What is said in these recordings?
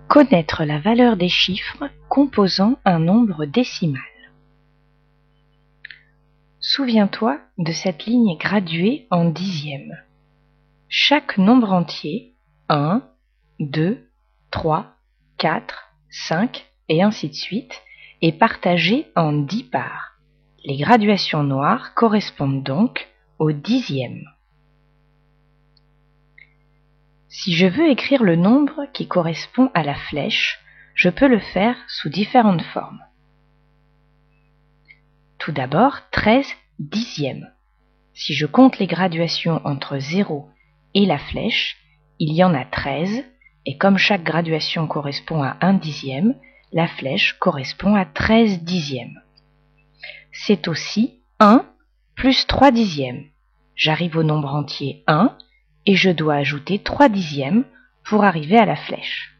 Connaître la valeur des chiffres composant un nombre décimal. Souviens-toi de cette ligne graduée en dixièmes. Chaque nombre entier, 1, 2, 3, 4, 5 et ainsi de suite, est partagé en 10 parts. Les graduations noires correspondent donc aux dixièmes. Si je veux écrire le nombre qui correspond à la flèche, je peux le faire sous différentes formes. Tout d'abord, 13 dixièmes. Si je compte les graduations entre 0 et la flèche, il y en a 13, et comme chaque graduation correspond à 1 dixième, la flèche correspond à 13 dixièmes. C'est aussi 1 plus 3 dixièmes. J'arrive au nombre entier 1, et je dois ajouter 3 dixièmes pour arriver à la flèche.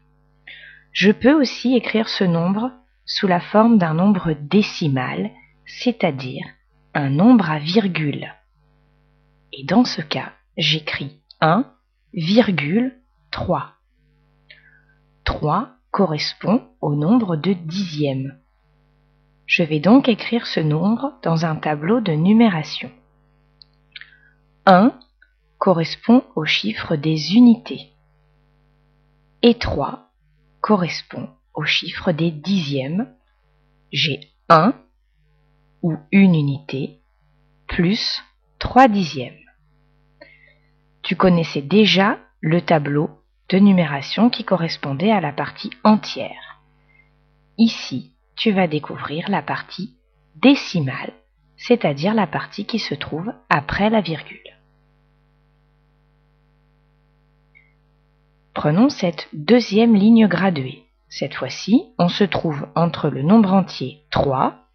Je peux aussi écrire ce nombre sous la forme d'un nombre décimal, c'est-à-dire un nombre à virgule. Et dans ce cas, j'écris 1,3. 3 correspond au nombre de dixièmes. Je vais donc écrire ce nombre dans un tableau de numération. 1 correspond au chiffre des unités. Et 3 correspond au chiffre des dixièmes. J'ai 1 ou une unité plus 3 dixièmes. Tu connaissais déjà le tableau de numération qui correspondait à la partie entière. Ici, tu vas découvrir la partie décimale, c'est-à-dire la partie qui se trouve après la virgule. Prenons cette deuxième ligne graduée. Cette fois-ci, on se trouve entre le nombre entier 3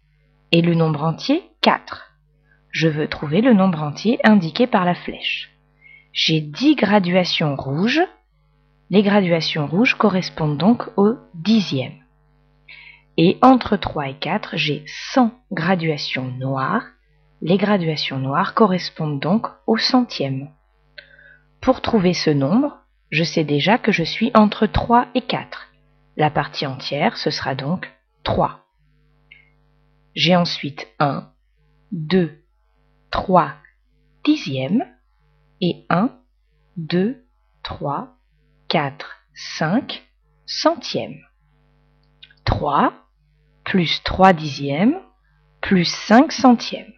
et le nombre entier 4. Je veux trouver le nombre entier indiqué par la flèche. J'ai 10 graduations rouges. Les graduations rouges correspondent donc aux dixièmes. Et entre 3 et 4, j'ai 100 graduations noires. Les graduations noires correspondent donc aux centièmes. Pour trouver ce nombre, je sais déjà que je suis entre 3 et 4. La partie entière, ce sera donc 3. J'ai ensuite 1, 2, 3 dixièmes et 1, 2, 3, 4, 5 centièmes. 3 plus 3 dixièmes plus 5 centièmes.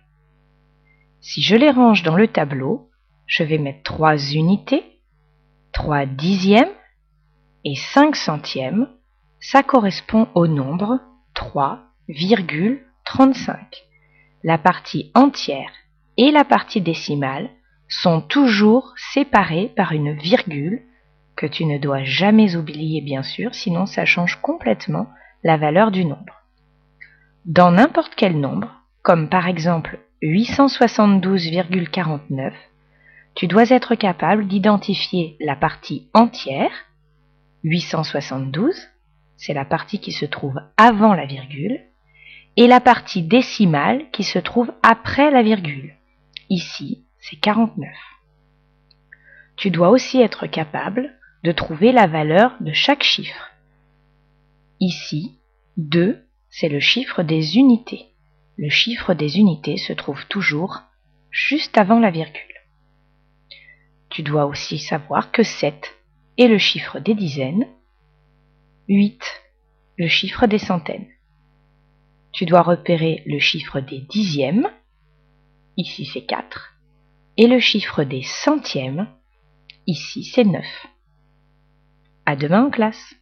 Si je les range dans le tableau, je vais mettre 3 unités, 3 dixièmes et 5 centièmes. Ça correspond au nombre 3,35. La partie entière et la partie décimale sont toujours séparées par une virgule que tu ne dois jamais oublier bien sûr, sinon ça change complètement la valeur du nombre. Dans n'importe quel nombre, comme par exemple 872,49, tu dois être capable d'identifier la partie entière, 872, c'est la partie qui se trouve avant la virgule, et la partie décimale qui se trouve après la virgule. Ici, c'est 49. Tu dois aussi être capable de trouver la valeur de chaque chiffre. Ici, 2, c'est le chiffre des unités. Le chiffre des unités se trouve toujours juste avant la virgule. Tu dois aussi savoir que 7 est le chiffre des dizaines, 8, le chiffre des centaines. Tu dois repérer le chiffre des dixièmes, ici c'est 4, et le chiffre des centièmes, ici c'est 9. À demain en classe.